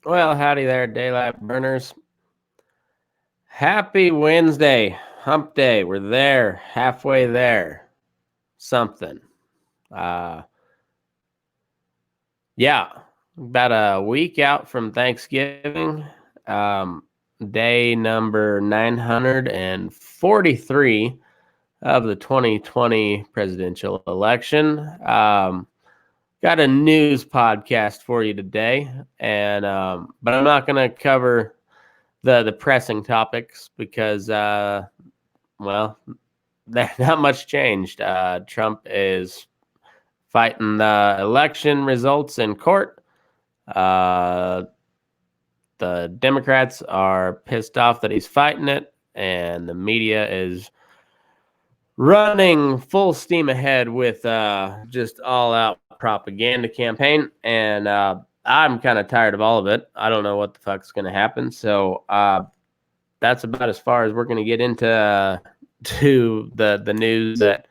Well, howdy there, daylight burners. Happy Wednesday, hump day. We're there, halfway there. Something. Uh, yeah, about a week out from Thanksgiving. Um, Day number 943 of the 2020 presidential election. Got a news podcast for you today, and but I'm not going to cover the pressing topics because well, not much changed. Trump is fighting the election results in court. The Democrats are pissed off that he's fighting it, and the media is running full steam ahead with just all-out propaganda campaign. And I'm kind of tired of all of it. I don't know what the fuck's going to happen. So that's about as far as we're going to get into to the news that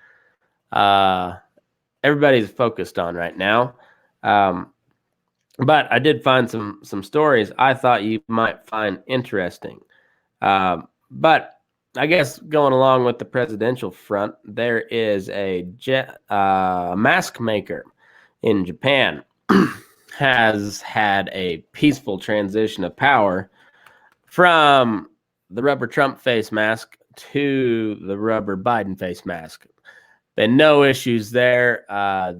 everybody's focused on right now. But I did find some stories I thought you might find interesting. But I guess going along with the presidential front, there is a mask maker in Japan has had a peaceful transition of power from the rubber Trump face mask to the rubber Biden face mask. Been no issues there.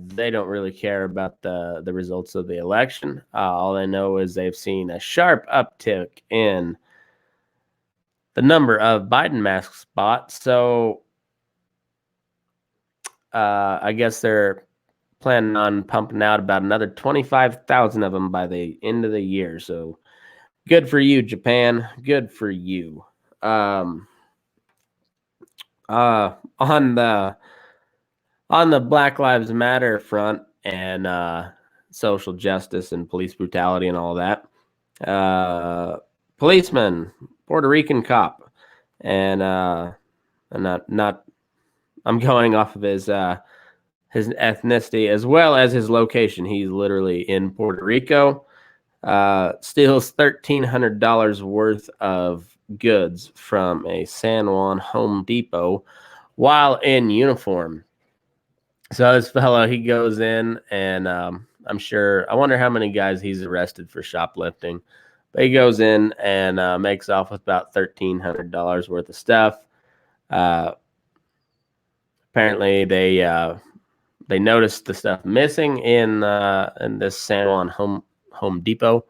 They don't really care about the results of the election. All they know is they've seen a sharp uptick in the number of Biden masks bought. So I guess they're planning on pumping out about another 25,000 of them by the end of the year. So good for you, Japan. Good for you. On the Black Lives Matter front and social justice and police brutality and all that, policeman, Puerto Rican cop, and not I'm going off of his ethnicity as well as his location. He's literally in Puerto Rico. Steals $1,300 worth of goods from a San Juan Home Depot while in uniform. So this fellow, he goes in and I wonder how many guys he's arrested for shoplifting. But he goes in and makes off with about $1,300 worth of stuff. Apparently, they noticed the stuff missing in this San Juan Home Depot,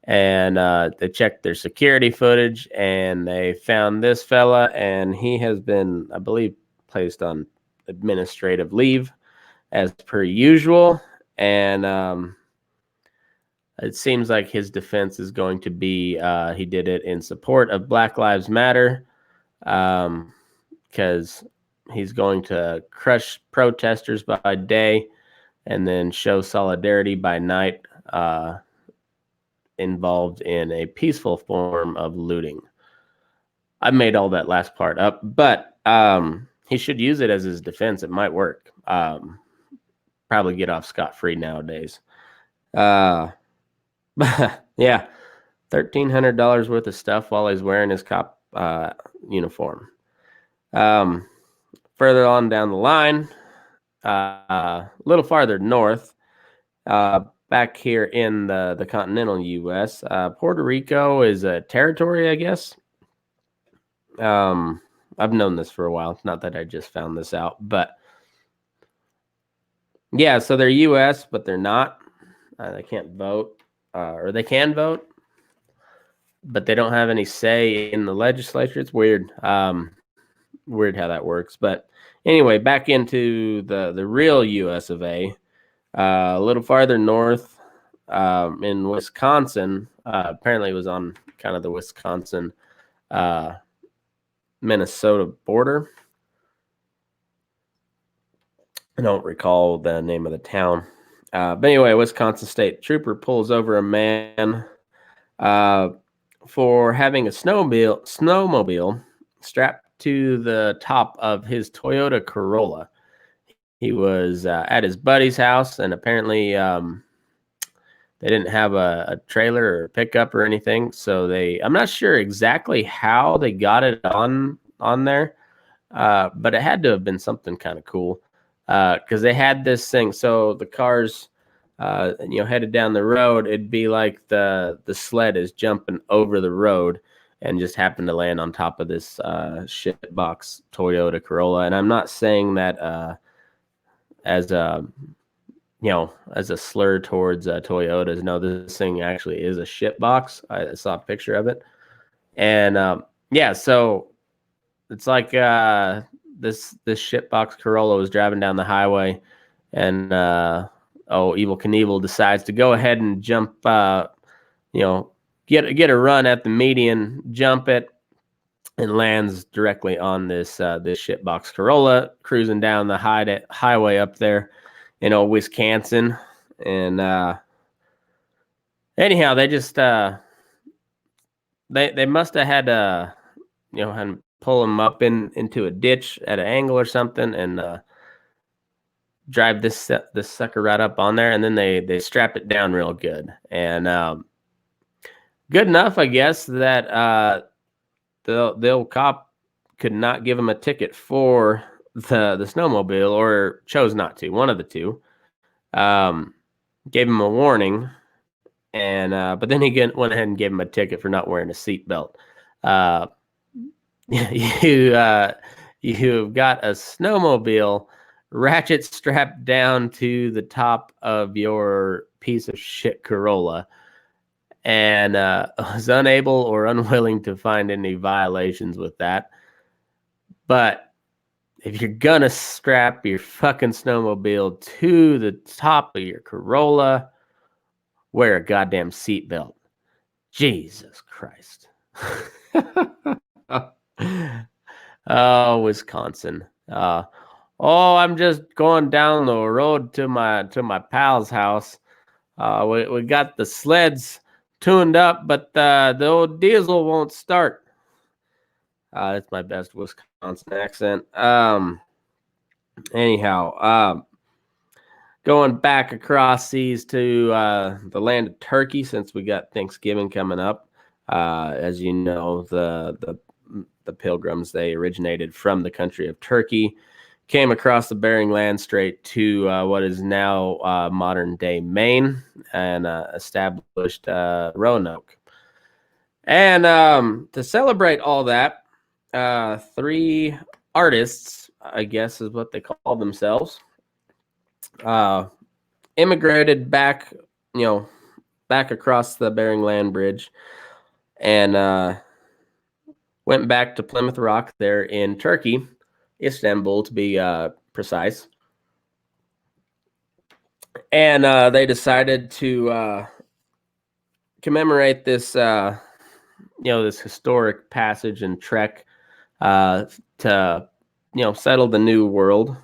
and they checked their security footage, and they found this fella, and he has been, I believe, placed on administrative leave as per usual. And it seems like his defense is going to be he did it in support of Black Lives Matter, because he's going to crush protesters by day and then show solidarity by night, involved in a peaceful form of looting. I made all that last part up, but he should use it as his defense. It might work. Probably get off scot-free nowadays. Yeah, $1,300 worth of stuff while he's wearing his cop uniform. Further on down the line, a little farther north, back here in the continental U.S., Puerto Rico is a territory, I guess. I've known this for a while. Not that I just found this out, but yeah, so they're U.S., but they're not. They can't vote, or they can vote, but they don't have any say in the legislature. It's weird. Weird how that works. But anyway, back into the real U.S. of A. A little farther north, in Wisconsin. Apparently, it was on kind of the Wisconsin Minnesota border. I don't recall the name of the town. But anyway, a Wisconsin state trooper pulls over a man for having a snowmobile strapped to the top of his Toyota Corolla. He was at his buddy's house, and apparently They didn't have a trailer or a pickup or anything, so I'm not sure exactly how they got it on there, but it had to have been something kind of cool, because they had this thing. So the cars, headed down the road, it'd be like the sled is jumping over the road and just happened to land on top of this shitbox Toyota Corolla. And I'm not saying that as a as a slur towards Toyotas. No, this thing actually is a shitbox. I saw a picture of it, and so it's like this shitbox Corolla was driving down the highway, and Evel Knievel decides to go ahead and jump, get a run at the median, jump it, and lands directly on this shitbox Corolla cruising down the highway up there in old Wisconsin. And anyhow, they just they must have had had to pull him up into a ditch at an angle or something, and drive this sucker right up on there, and then they strap it down real good, and good enough, I guess, that the old cop could not give him a ticket for the snowmobile, or chose not to. One of the two. Gave him a warning, and but then he went ahead and gave him a ticket for not wearing a seatbelt. You've got a snowmobile ratchet strapped down to the top of your piece of shit Corolla, and was unable or unwilling to find any violations with that. But if you're gonna strap your fucking snowmobile to the top of your Corolla, wear a goddamn seatbelt. Jesus Christ. Oh, Wisconsin. I'm just going down the road to my pal's house. We got the sleds tuned up, but the old diesel won't start. That's my best Wisconsin accent. Anyhow, going back across seas to the land of Turkey, since we got Thanksgiving coming up. As you know, the Pilgrims, they originated from the country of Turkey, came across the Bering Land Strait to what is now modern day Maine, and established Roanoke. And to celebrate all that, 3 artists, I guess is what they call themselves, immigrated back across the Bering Land Bridge, and went back to Plymouth Rock there in Turkey, Istanbul to be precise. And they decided to commemorate this, this historic passage and trek to, settle the new world,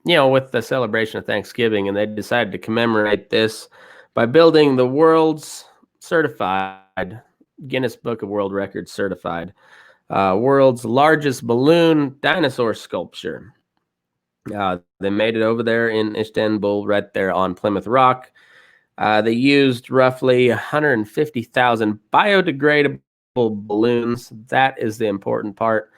with the celebration of Thanksgiving. And they decided to commemorate this by building the world's certified Guinness Book of World Records certified world's largest balloon dinosaur sculpture. They made it over there in Istanbul, right there on Plymouth Rock. They used roughly 150,000 biodegradable balloons. That is the important part.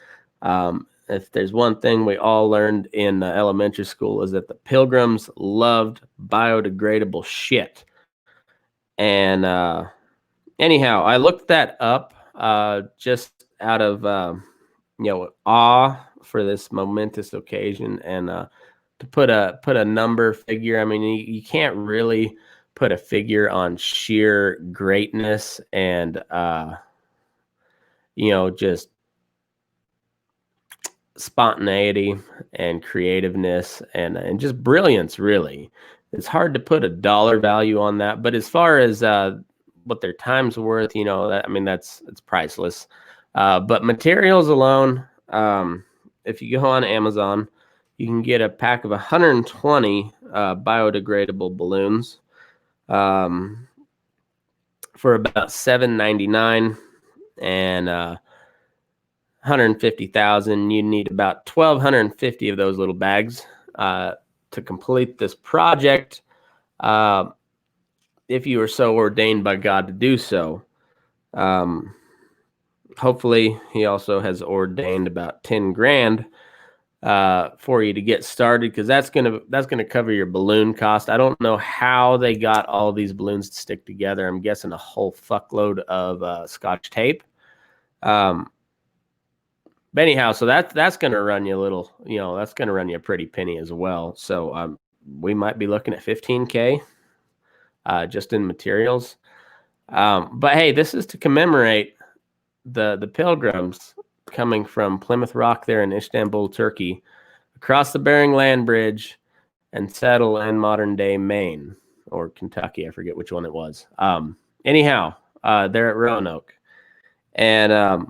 If there's one thing we all learned in elementary school, is that the Pilgrims loved biodegradable shit. And anyhow, I looked that up just out of awe for this momentous occasion, and to put a number figure. I mean, you can't really put a figure on sheer greatness and just spontaneity and creativeness and just brilliance. Really, it's hard to put a dollar value on that. But as far as what their time's worth, it's priceless. But materials alone, if you go on Amazon, you can get a pack of 120 biodegradable balloons for about $7.99, and 150,000. You need about 1,250 of those little bags to complete this project. if you were so ordained by God to do so. Hopefully, he also has ordained about 10 grand for you to get started, because that's gonna cover your balloon cost. I don't know how they got all these balloons to stick together. I'm guessing a whole fuckload of Scotch tape. But anyhow, so that's gonna run you a little, that's gonna run you a pretty penny as well. So we might be looking at 15K just in materials. But hey, this is to commemorate the pilgrims coming from Plymouth Rock there in Istanbul, Turkey, across the Bering Land Bridge, and settle in modern day Maine or Kentucky. I forget which one it was. Anyhow, they're at Roanoke, and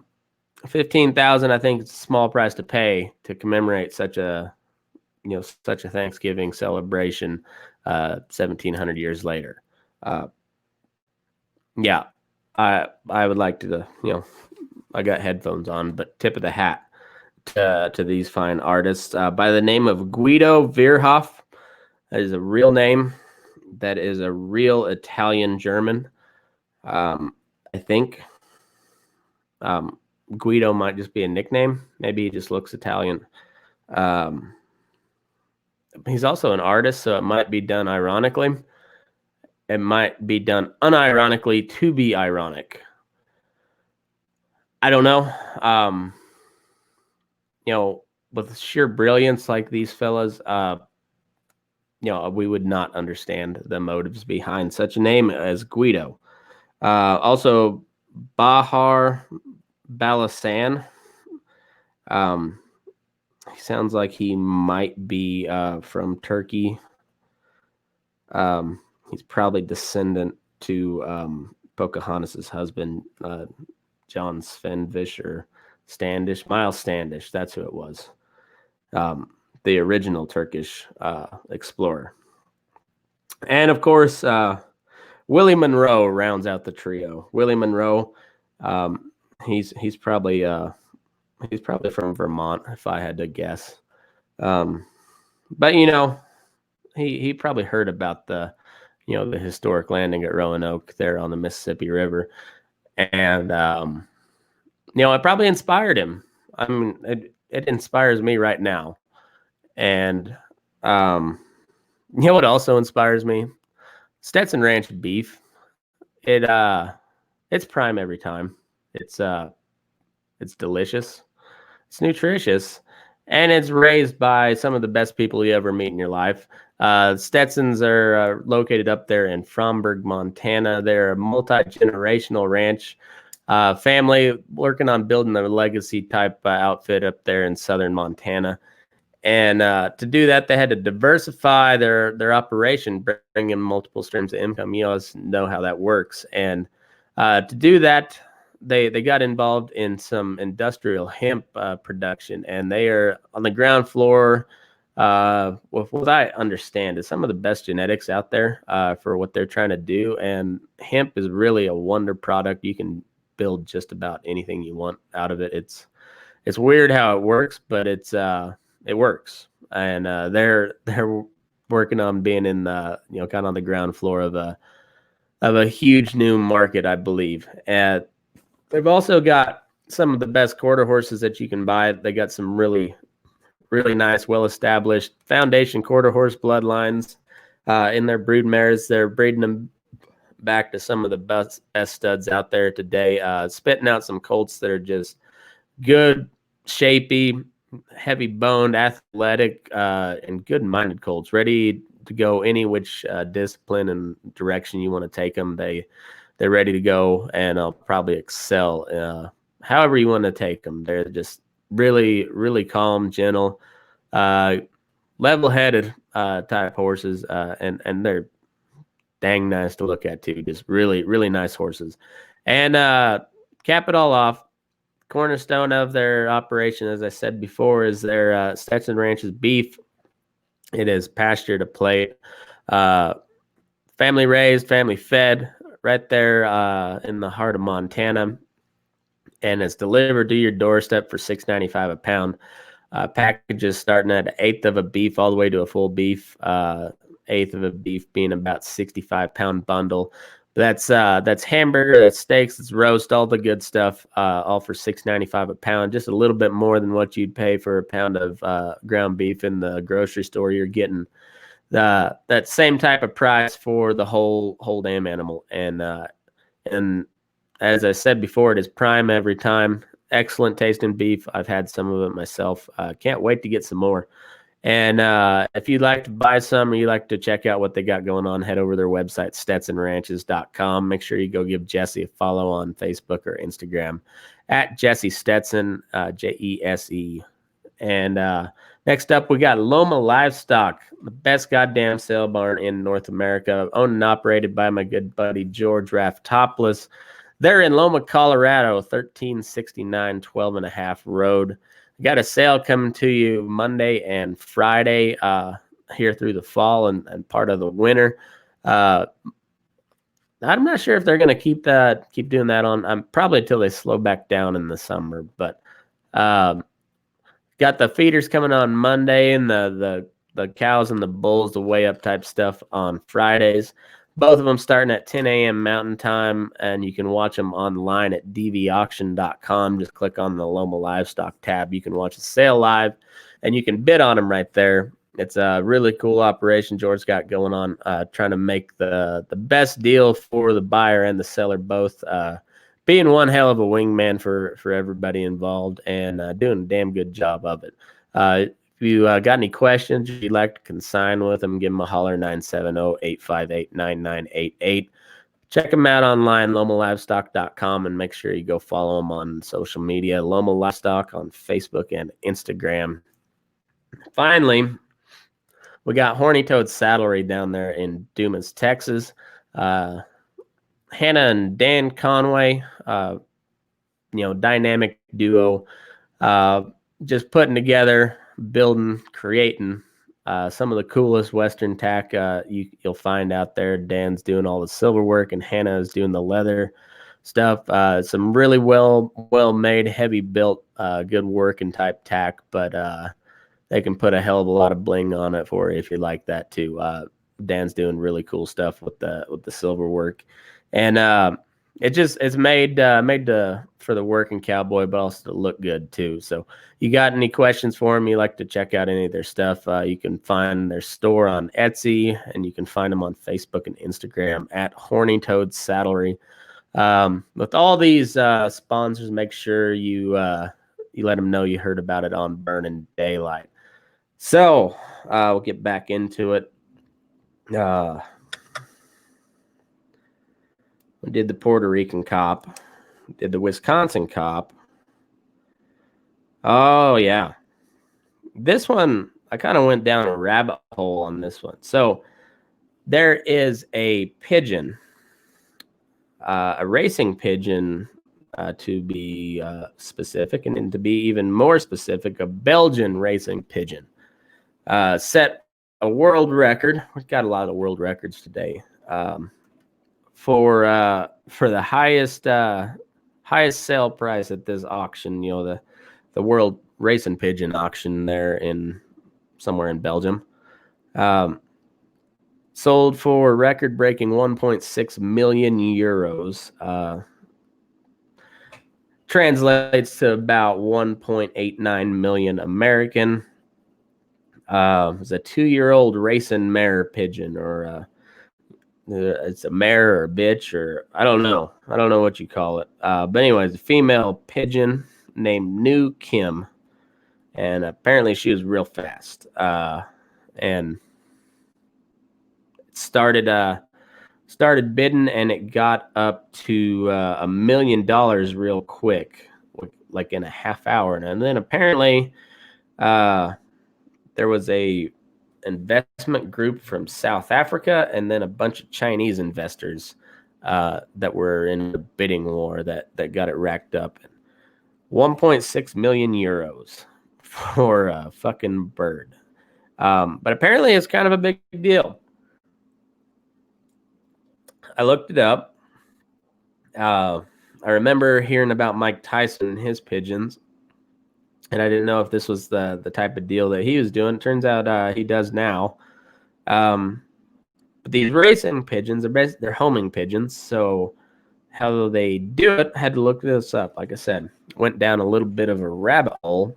15,000. I think it's a small price to pay to commemorate such a Thanksgiving celebration 1,700 years later. Yeah, I would like to, I got headphones on, but tip of the hat to these fine artists by the name of Guido Verhoff. That is a real name. That is a real Italian German. I think Guido might just be a nickname. Maybe he just looks Italian. He's also an artist, so it might be done ironically. It might be done unironically to be ironic. I don't know. With sheer brilliance like these fellas, we would not understand the motives behind such a name as Guido. Also, Bahar Balasan. He sounds like he might be from Turkey. He's probably descendant to Pocahontas' husband, John Svenvish or Standish, Miles Standish. That's who it was. The original Turkish explorer. And of course, Willie Monroe rounds out the trio. Willie Monroe, he's probably from Vermont, if I had to guess. But he probably heard about the historic landing at Roanoke there on the Mississippi River, and it probably inspired him. I mean, it inspires me right now. And what also inspires me? Stetson Ranch beef. It's prime every time. It's delicious. It's nutritious, and it's raised by some of the best people you ever meet in your life. Stetsons are located up there in Fromberg, Montana. They're a multi-generational ranch family working on building a legacy type outfit up there in southern Montana. And to do that, they had to diversify their operation, bring in multiple streams of income. You always know how that works. And to do that, they got involved in some industrial hemp production, and they are on the ground floor with what I understand is some of the best genetics out there for what they're trying to do. And hemp is really a wonder product. You can build just about anything you want out of it. It's weird how it works, but it works. And they're working on being in the kind of on the ground floor of a huge new market, I believe. And they've also got some of the best quarter horses that you can buy. They got some really, really nice, well-established foundation quarter horse bloodlines in their brood mares. They're breeding them back to some of the best studs out there today, spitting out some colts that are just good, shapy, heavy boned, athletic, and good minded colts, ready to go any which discipline and direction you want to take them. They're ready to go, and I'll probably excel however you want to take them. They're just really, really calm, gentle, level-headed type horses, and they're dang nice to look at too. Just really, really nice horses. And cap it all off, cornerstone of their operation, as I said before, is their Stetson Ranches beef. It is pasture to plate, family raised, family fed, right there in the heart of Montana, and it's delivered to your doorstep for $6.95 a pound. Packages starting at an eighth of a beef all the way to a full beef. eighth of a beef being about 65-pound bundle. That's hamburger, that's steaks, that's roast, all the good stuff, all for $6.95 a pound, just a little bit more than what you'd pay for a pound of ground beef in the grocery store. You're getting that same type of price for the whole damn animal. And as I said before, it is prime every time. Excellent tasting beef. I've had some of it myself. Can't wait to get some more. And if you'd like to buy some or you like to check out what they got going on, head over to their website, stetsonranches.com. Make sure you go give Jesse a follow on Facebook or Instagram at Jese Stetson, Jese. And next up, we got Loma Livestock, the best goddamn sale barn in North America, owned and operated by my good buddy George Raftopoulos. They're in Loma, Colorado, 1369 12.5 Road. Got a sale coming to you Monday and Friday here through the fall and part of the winter. I'm not sure if they're going to keep doing that on. Probably until they slow back down in the summer. But got the feeders coming on Monday and the cows and the bulls, the weigh up type stuff on Fridays. Both of them starting at 10 a.m. Mountain Time, and you can watch them online at dvauction.com. Just click on the Loma Livestock tab. You can watch the sale live, and you can bid on them right there. It's a really cool operation George's got going on, trying to make the best deal for the buyer and the seller both, being one hell of a wingman for everybody involved and doing a damn good job of it. If you got any questions, if you'd like to consign with them, give them a holler, 970-858-9988. Check them out online, lomalivestock.com, and make sure you go follow them on social media, Loma Livestock on Facebook and Instagram. Finally, we got Horny Saddlery down there in Dumas, Texas. Hannah and Dan Conway, dynamic duo, just putting together, building, creating some of the coolest Western tack you'll find out there. Dan's doing all the silver work, and Hannah is doing the leather stuff. Some really well made, heavy built, good working type tack, but they can put a hell of a lot of bling on it for you if you like that too. Dan's doing really cool stuff with the silver work, and it's made for the working cowboy, but also to look good too. So you got any questions for them, you like to check out any of their stuff, you can find their store on Etsy, and you can find them on Facebook and Instagram at Horny Saddlery. With all these sponsors, make sure you let them know you heard about it on Burnin Daylight. So we'll get back into it. We did the Puerto Rican cop, did the Wisconsin cop. Oh, yeah. This one, I kind of went down a rabbit hole on this one. So there is a pigeon, a racing pigeon, to be specific, and to be even more specific, a Belgian racing pigeon. Set a world record. We've got a lot of world records today. For the highest sale price at this auction, the World Racing Pigeon auction there somewhere in Belgium, sold for record-breaking 1.6 million euros. Translates to about 1.89 million American. It's a 2-year-old racing mare pigeon, or it's a mare or a bitch, or I don't know what you call it. But anyways, a female pigeon named New Kim, and apparently she was real fast. And it started bidding, and it got up to $1 million real quick, like in a half hour. And then apparently there was a investment group from South Africa, and then a bunch of Chinese investors that were in the bidding war that got it racked up. 1.6 million euros for a fucking bird. But apparently it's kind of a big deal. I looked it up. I remember hearing about Mike Tyson and his pigeons, and I didn't know if this was the type of deal that he was doing. Turns out he does now. But these racing pigeons they're homing pigeons, so how they do it, had to look this up. Like I said, went down a little bit of a rabbit hole.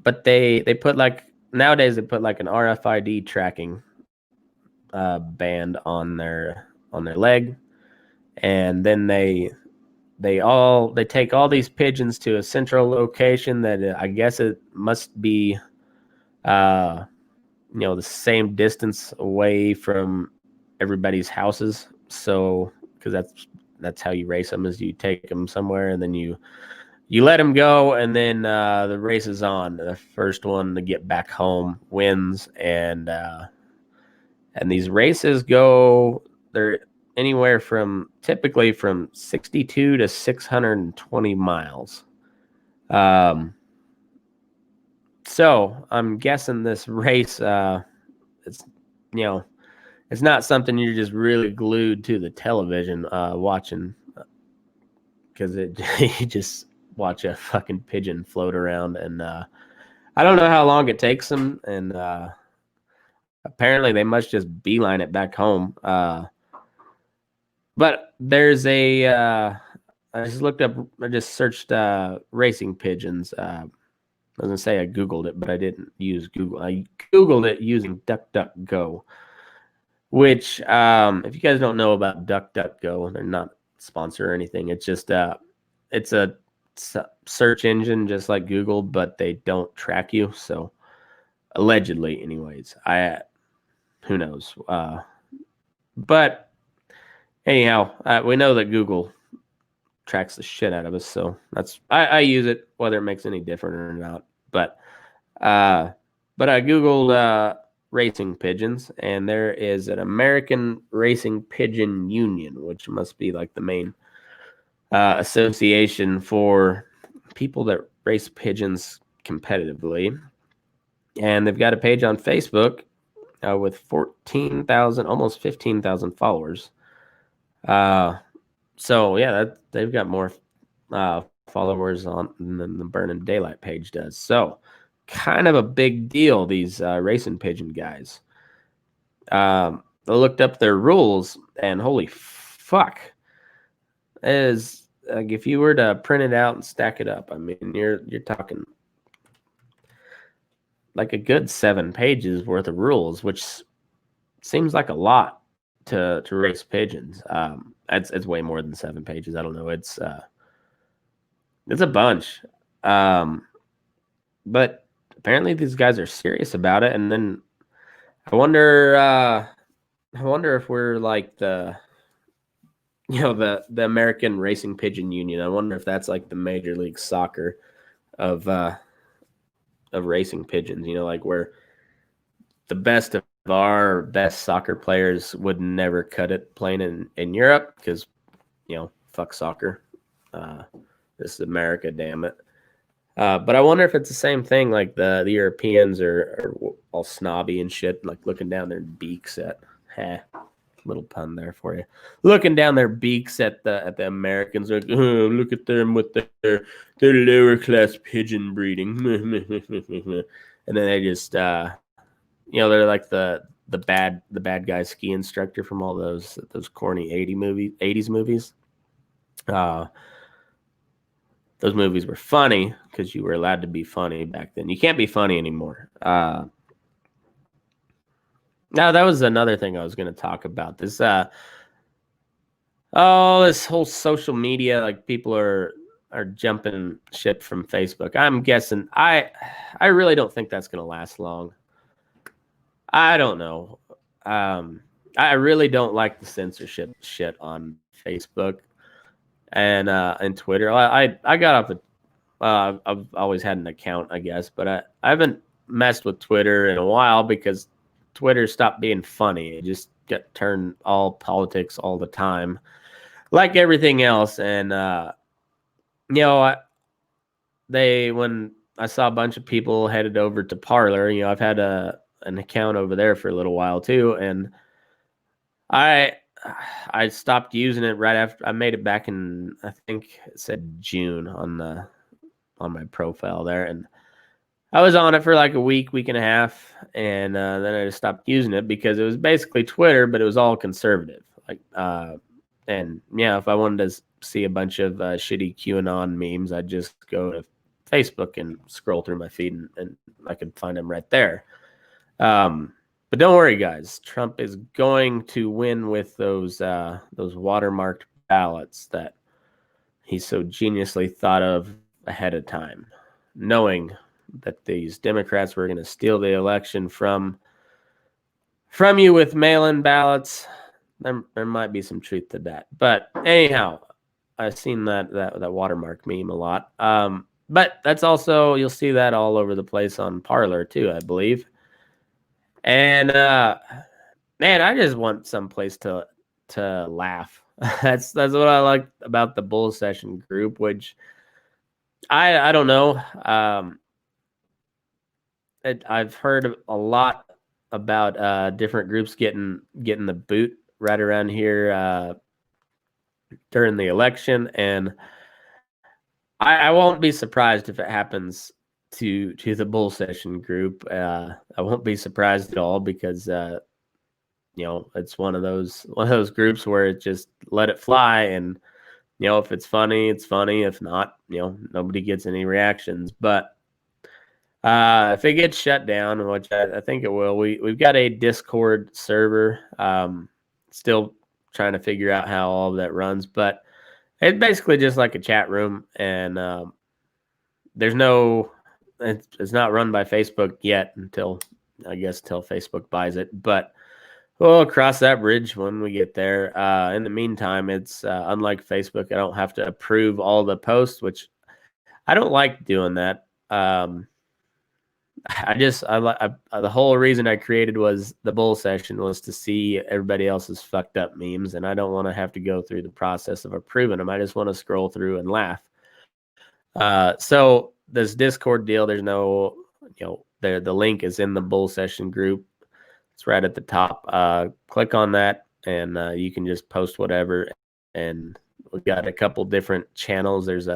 But they put nowadays they put like an RFID tracking band on their leg, and then they take all these pigeons to a central location that I guess it must be the same distance away from everybody's houses. So because that's how you race them, is you take them somewhere and then you let them go, and then the race is on. The first one to get back home wins, and these races they're anywhere from typically from 62 to 620 miles. So I'm guessing this race, it's it's not something you're just really glued to the television watching, because you just watch a fucking pigeon float around, and I don't know how long it takes them, and apparently they must just beeline it back home. But there's I just searched racing pigeons. I was gonna say I Googled it, but I didn't use Google. I Googled it using DuckDuckGo, which, if you guys don't know about DuckDuckGo, they're not sponsor or anything. It's just it's a search engine just like Google, but they don't track you. So allegedly, anyways, who knows? But anyhow, we know that Google tracks the shit out of us, so I use it whether it makes any difference or not. But I Googled racing pigeons, and there is an American Racing Pigeon Union, which must be like the main association for people that race pigeons competitively. And they've got a page on Facebook with 14,000, almost 15,000 followers. So yeah, they've got more followers on than the Burnin Daylight page does. So kind of a big deal, these racing pigeon guys. I looked up their rules, and holy fuck, is like if you were to print it out and stack it up, I mean, you're talking like a good 7 pages worth of rules, which seems like a lot to race pigeons. It's way more than 7 pages. I don't know. It's a bunch. But apparently these guys are serious about it. And then I wonder if we're like the American Racing Pigeon Union. I wonder if that's like the Major League Soccer of racing pigeons, like where the best of our best soccer players would never cut it playing in Europe, because fuck soccer. This is America, damn it. But I wonder if it's the same thing, like the Europeans are all snobby and shit, like looking down their beaks at little pun there for you. Looking down their beaks at the Americans, like, oh, look at them with their lower class pigeon breeding. And then they just they're like the bad guy ski instructor from all those corny 80s movies. Those movies were funny because you were allowed to be funny back then. You can't be funny anymore. Now, that was another thing I was going to talk about. This this whole social media, like people are jumping ship from Facebook. I'm guessing I really don't think that's going to last long. I don't know. I really don't like the censorship shit on Facebook and Twitter. I got off I've always had an account, I guess, but I haven't messed with Twitter in a while because Twitter stopped being funny. It just got turned all politics all the time, like everything else. And when I saw a bunch of people headed over to Parler, I've had an account over there for a little while too, and I stopped using it right after I made it back in, I think it said June on my profile there, and I was on it for like a week and a half, and then I just stopped using it because it was basically Twitter, but it was all conservative. Like, and yeah, if I wanted to see a bunch of shitty QAnon memes, I'd just go to Facebook and scroll through my feed, and I could find them right there. But don't worry, guys. Trump is going to win with those watermarked ballots that he so geniusly thought of ahead of time, knowing that these Democrats were going to steal the election from you with mail-in ballots. There might be some truth to that. But anyhow, I've seen that watermark meme a lot. But that's also, you'll see that all over the place on Parler too, I believe. And man, I just want some place to laugh. That's what I like about the bull session group, which I don't know. I've heard a lot about different groups getting the boot right around here during the election, and I won't be surprised if it happens to the bull session group. I won't be surprised at all because it's one of those groups where it just let it fly, and if it's funny, it's funny. If not, nobody gets any reactions. But if it gets shut down, which I think it will, we've got a Discord server. Still trying to figure out how all of that runs, but it's basically just like a chat room, and there's no. It's not run by Facebook yet until Facebook buys it, but we'll cross that bridge when we get there. In the meantime, it's unlike Facebook. I don't have to approve all the posts, which I don't like doing that. The whole reason I created was the bull session was to see everybody else's fucked up memes, and I don't want to have to go through the process of approving them. I just want to scroll through and laugh. So this Discord deal, there's no, the link is in the bull session group. It's right at the top. Click on that, and you can just post whatever. And we've got a couple different channels. There's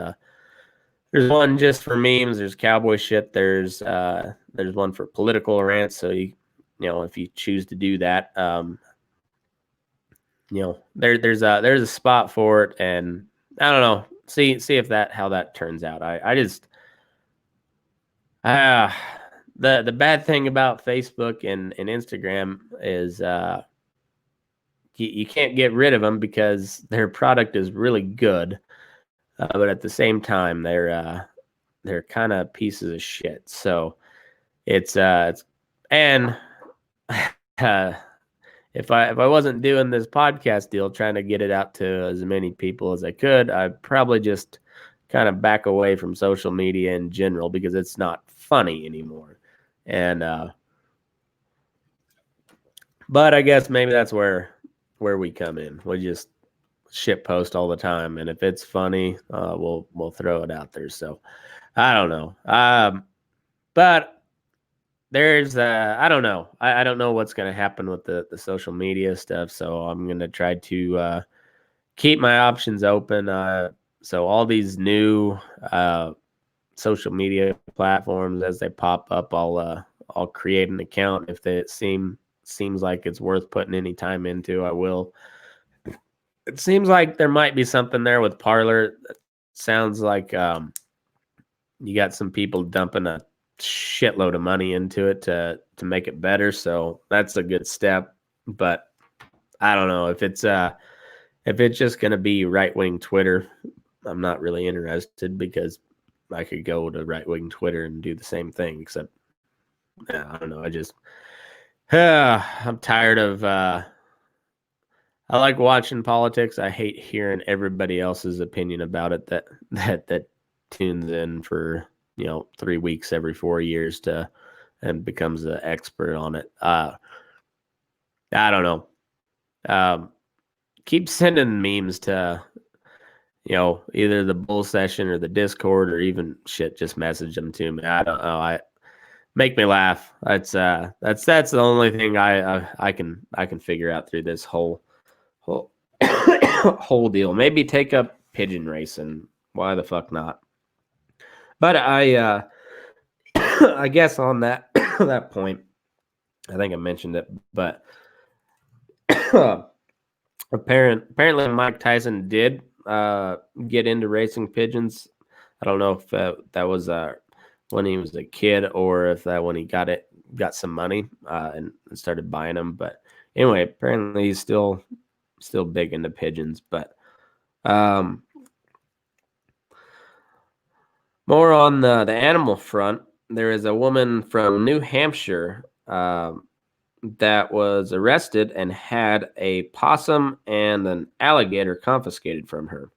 one just for memes. There's cowboy shit. There's one for political rants. So if you choose to do that, there's a spot for it. And I don't know. See if how that turns out. I just the bad thing about Facebook and Instagram is you can't get rid of them because their product is really good. But at the same time, they're kind of pieces of shit. So it's and if I wasn't doing this podcast deal, trying to get it out to as many people as I could, I'd probably just kind of back away from social media in general because it's not funny anymore. And but I guess maybe that's where we come in. We just shit post all the time, and if it's funny, we'll throw it out there. So I don't know, but there's I don't know. I don't know what's going to happen with the social media stuff, so I'm going to try to keep my options open. So all these new social media platforms, as they pop up, I'll create an account. If it seems like it's worth putting any time into, I will. It seems like there might be something there with Parler. Sounds like you got some people dumping a shitload of money into it to make it better. So that's a good step. But I don't know if it's just going to be right-wing Twitter. I'm not really interested because I could go to right-wing Twitter and do the same thing. Except, I don't know. I'm tired of. I like watching politics. I hate hearing everybody else's opinion about it that tunes in for 3 weeks every 4 years and becomes an expert on it. I don't know. Keep sending memes to either the bull session or the Discord or even shit. Just message them to me. I don't know. Make me laugh. That's the only thing I can figure out through this whole deal. Maybe take up pigeon racing. Why the fuck not? But I I guess on that that point, I think I mentioned it, but apparently Mike Tyson did get into racing pigeons. I don't know if that was when he was a kid or if that when he got some money and started buying them. But anyway, apparently he's still big into pigeons. But more on the animal front, there is a woman from New Hampshire that was arrested and had a possum and an alligator confiscated from her.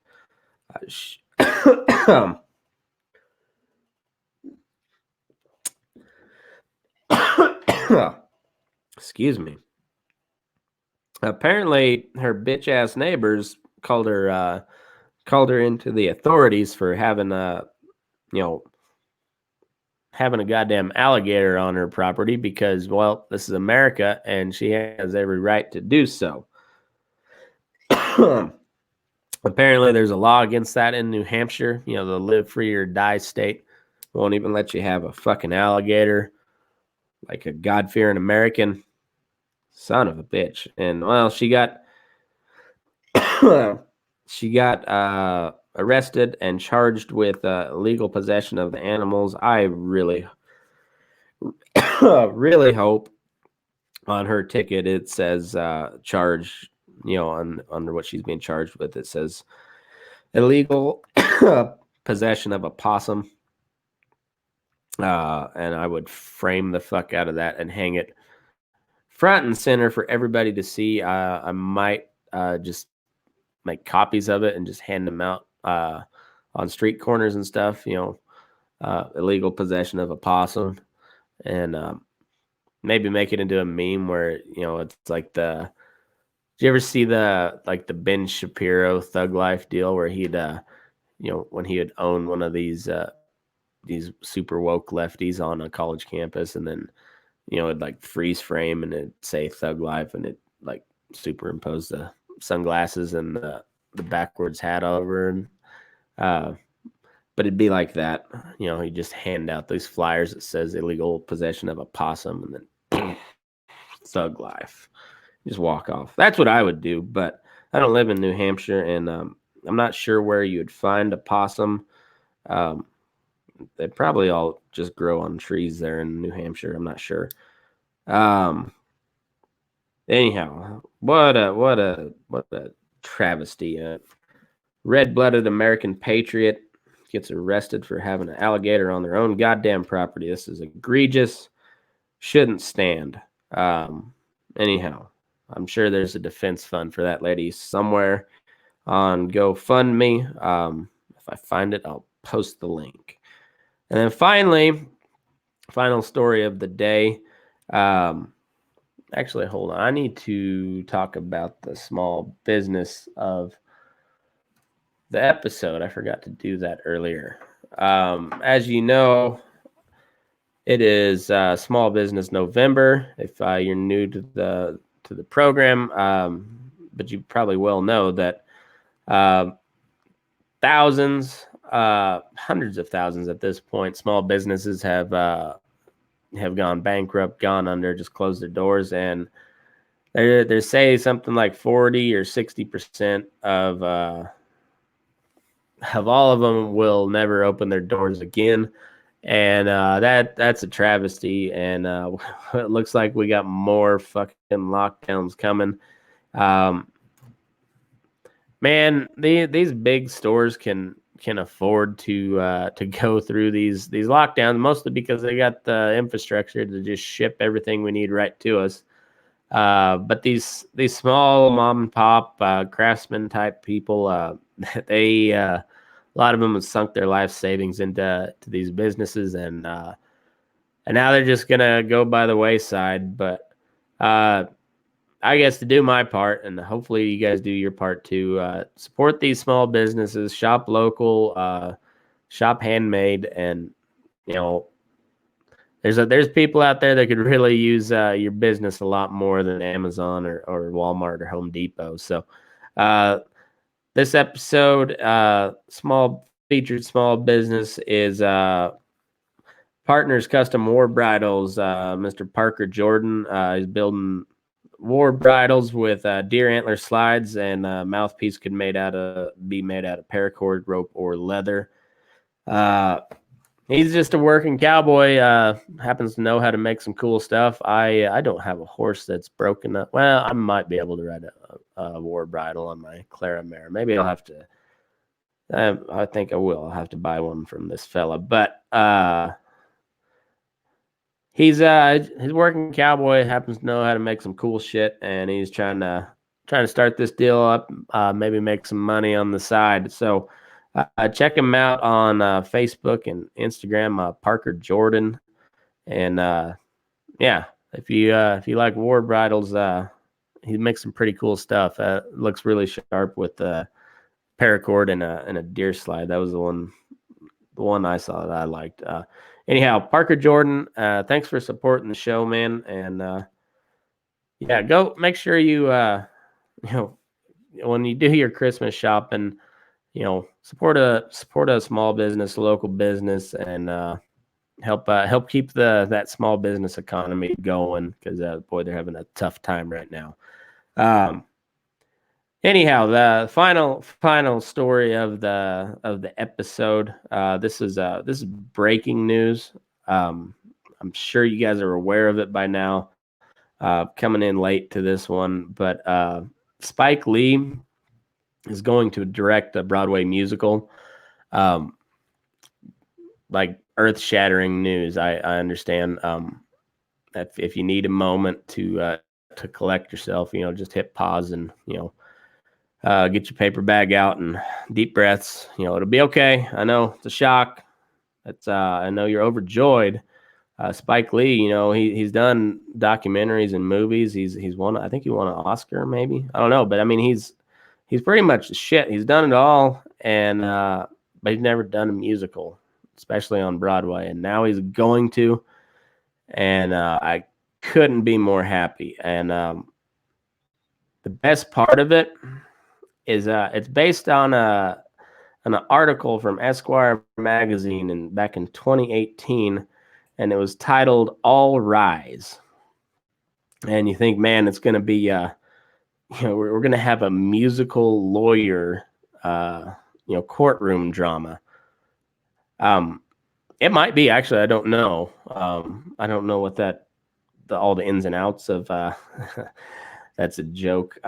Excuse me. Apparently, her bitch ass neighbors called her into the authorities for having having a goddamn alligator on her property because, well, this is America and she has every right to do so. Apparently, there's a law against that in New Hampshire. The live free or die state won't even let you have a fucking alligator, like a God-fearing American. Son of a bitch. And, well, she got arrested and charged with illegal possession of the animals. I really really hope on her ticket it says charge, under what she's being charged with, it says illegal possession of a possum. And I would frame the fuck out of that and hang it front and center for everybody to see. I might just make copies of it and just hand them out on street corners and stuff. Illegal possession of a possum, and maybe make it into a meme where it's like did you ever see the Ben Shapiro Thug Life deal where he'd when he would own one of these super woke lefties on a college campus, and then it'd like freeze frame and it'd say Thug Life and it like superimpose the sunglasses and the backwards hat over, and but it'd be like that. You just hand out these flyers that says illegal possession of a possum and then Thug Life. Just walk off. That's what I would do, but I don't live in New Hampshire, and I'm not sure where you would find a possum. They probably all just grow on trees there in New Hampshire. I'm not sure. Anyhow, what a travesty. Red-blooded American patriot gets arrested for having an alligator on their own goddamn property. This is egregious. Shouldn't stand. Anyhow, I'm sure there's a defense fund for that lady somewhere on GoFundMe. If I find it, I'll post the link. And then finally, final story of the day. Actually, hold on. I need to talk about the small business of the episode. I forgot to do that earlier. As you know, it is Small Business November. If you're new to the program, but you probably well know that thousands, hundreds of thousands at this point, small businesses have gone bankrupt, gone under, just closed their doors, and they're saying something like 40 or 60% of all of them will never open their doors again. And that's a travesty. And it looks like we got more fucking lockdowns coming. Man, these big stores can afford to go through these lockdowns, mostly because they got the infrastructure to just ship everything we need right to us. But these small mom and pop craftsman type people, they a lot of them have sunk their life savings into these businesses, and now they're just gonna go by the wayside. But I guess to do my part, and hopefully you guys do your part too. Support these small businesses, shop local, shop handmade, and there's people out there that could really use your business a lot more than Amazon or Walmart or Home Depot. So this episode, featured small business, is Partners Custom War Bridles, Mr. Parker Jordan. He's building war bridles with deer antler slides, and mouthpiece could be made out of paracord, rope, or leather. He's just a working cowboy. Happens to know how to make some cool stuff. I don't have a horse that's broken up. Well, I might be able to ride a war bridle on my Clara mare. Maybe I'll have to. I think I will. I'll have to buy one from this fella. But he's working cowboy. Happens to know how to make some cool shit, and he's trying to start this deal up. Maybe make some money on the side. So. Check him out on Facebook and Instagram, Parker Jordan, and yeah, if you like war bridles, he makes some pretty cool stuff. Looks really sharp with paracord and a deer slide. That was the one I saw that I liked. Anyhow, Parker Jordan, thanks for supporting the show, man, and yeah, go make sure you when you do your Christmas shopping. Support a small business, a local business, and help keep that small business economy going, because boy, they're having a tough time right now. Anyhow, the final story of the episode. This is breaking news. I'm sure you guys are aware of it by now. Coming in late to this one, but Spike Lee is going to direct a Broadway musical. Like earth-shattering news. I understand. If you need a moment to collect yourself, just hit pause and get your paper bag out and deep breaths. It'll be okay. I know it's a shock. I know you're overjoyed. Spike Lee, he's done documentaries and movies. He's won. I think he won an Oscar, maybe. I don't know, but I mean he's pretty much the shit. He's done it all, and but he's never done a musical, especially on Broadway. And now he's going to, and I couldn't be more happy. And the best part of it is it's based on an article from Esquire magazine back in 2018, and it was titled "All Rise." And you think, man, it's going to be we're going to have a musical lawyer, courtroom drama. It might be, actually. I don't know. I don't know what all the ins and outs of. That's a joke.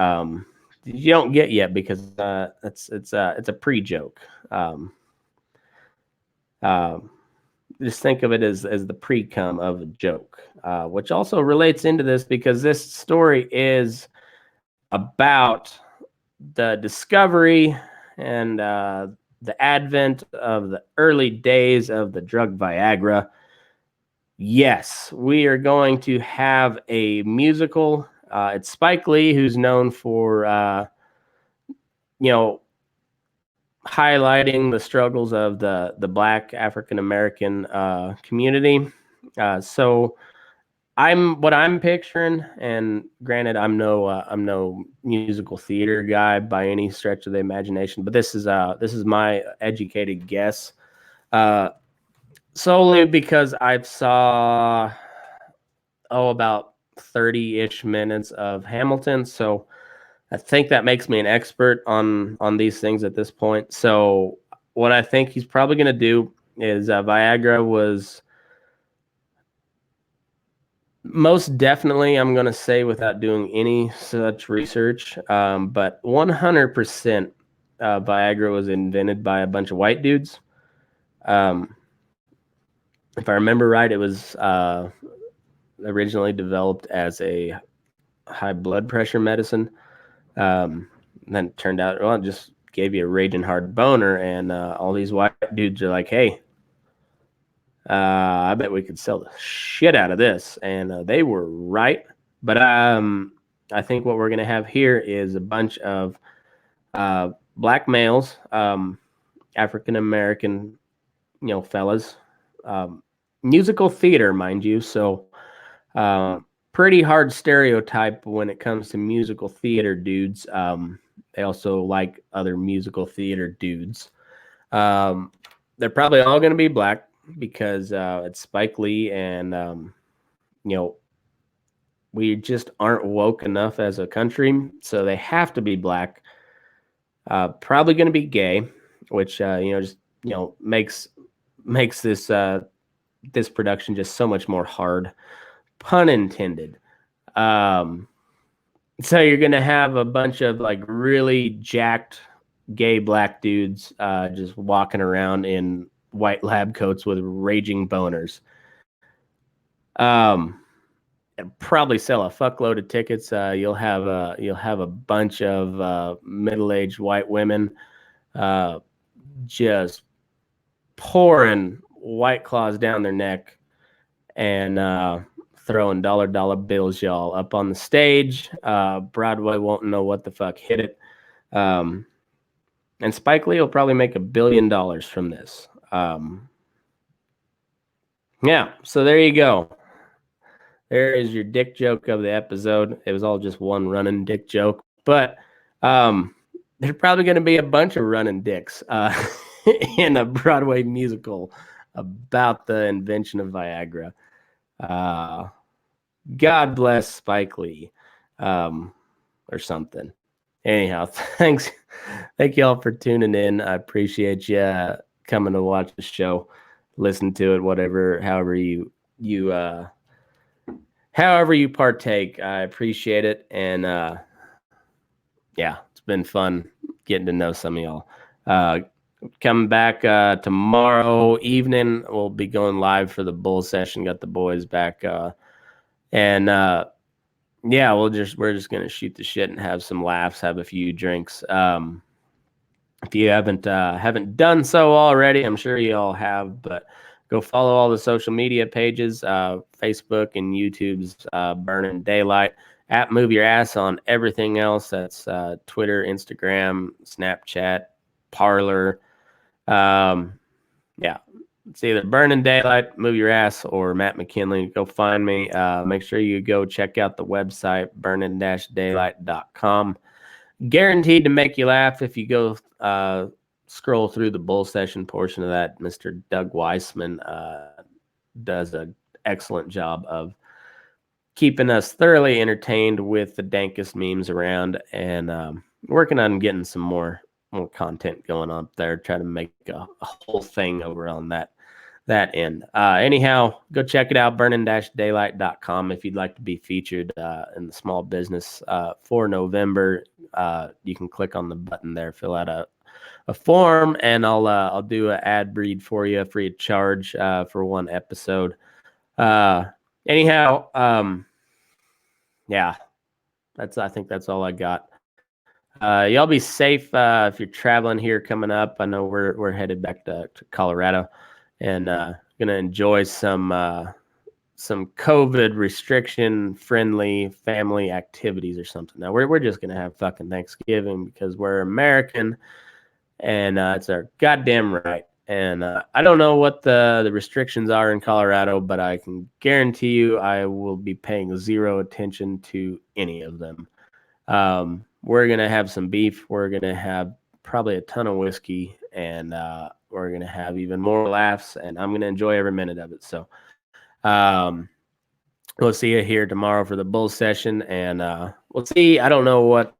You don't get yet because it's a pre-joke. Just think of it as the pre-cum of a joke, which also relates into this because this story is about the discovery and the advent of the early days of the drug Viagra. Yes, we are going to have a musical. It's Spike Lee, who's known for, highlighting the struggles of the Black African American community. So what I'm picturing, and granted, I'm no musical theater guy by any stretch of the imagination, but this is my educated guess, solely because I've saw about 30-ish minutes of Hamilton, so I think that makes me an expert on these things at this point. So what I think he's probably going to do is Viagra was. Most definitely, I'm going to say without doing any such research, but 100% Viagra was invented by a bunch of white dudes. If I remember right, it was originally developed as a high blood pressure medicine. Then it turned out, well, it just gave you a raging hard boner, and all these white dudes are like, hey, I bet we could sell the shit out of this. And they were right. But I think what we're going to have here is a bunch of black males, African-American, fellas, musical theater, mind you. So pretty hard stereotype when it comes to musical theater dudes. They also like other musical theater dudes. They're probably all going to be black. because it's Spike Lee, and we just aren't woke enough as a country, so they have to be black. Probably going to be gay, which makes this this production just so much more hard, pun intended. So you're going to have a bunch of like really jacked gay black dudes just walking around in white lab coats with raging boners. It'll probably sell a fuckload of tickets. You'll have a bunch of middle-aged white women just pouring White Claws down their neck and throwing dollar bills, y'all, up on the stage. Broadway won't know what the fuck hit it. And Spike Lee will probably make $1 billion from this. Yeah, so there you go. There is your dick joke of the episode. It was all just one running dick joke, but there's probably going to be a bunch of running dicks in a Broadway musical about the invention of Viagra. God bless Spike Lee, or something. Anyhow, thank you all for tuning in. I appreciate you coming to watch the show, listen to it, however you partake. I appreciate it, and yeah, it's been fun getting to know some of y'all. Coming back tomorrow evening, we'll be going live for the bull session. Got the boys back, and yeah, we're just gonna shoot the shit and have some laughs, have a few drinks. If you haven't done so already, I'm sure you all have, but go follow all the social media pages, Facebook and YouTube's Burnin Daylight. At Move Your Ass on everything else. That's Twitter, Instagram, Snapchat, Parler. Yeah, it's either Burnin Daylight, Move Your Ass, or Matt McKinley. Go find me. Make sure you go check out the website, burnin-daylight.com. Guaranteed to make you laugh if you go scroll through the bull session portion of that. Mr. Doug Weissman does an excellent job of keeping us thoroughly entertained with the dankest memes around, and working on getting some more content going on there, try to make a whole thing over on that end. Anyhow, go check it out, burnin-daylight.com. If you'd like to be featured in the small business for November, you can click on the button there, fill out a form, and I'll do an ad read for you free of charge for one episode. Anyhow, yeah, I think that's all I got. Y'all be safe if you're traveling here coming up. I know we're headed back to Colorado, and gonna enjoy some COVID restriction friendly family activities or something. Now we're just gonna have fucking Thanksgiving because we're American, and it's our goddamn right. And I don't know what the restrictions are in Colorado, but I can guarantee you I will be paying zero attention to any of them. We're going to have some beef. We're going to have probably a ton of whiskey, and we're going to have even more laughs, and I'm going to enjoy every minute of it. So we'll see you here tomorrow for the bull session, and we'll see. I don't know what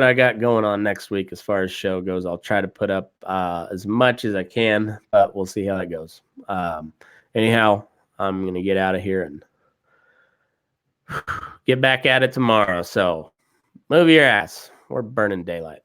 I got going on next week as far as show goes. I'll try to put up as much as I can, but we'll see how that goes. Anyhow, I'm going to get out of here and get back at it tomorrow. So move your ass. We're Burnin Daylight.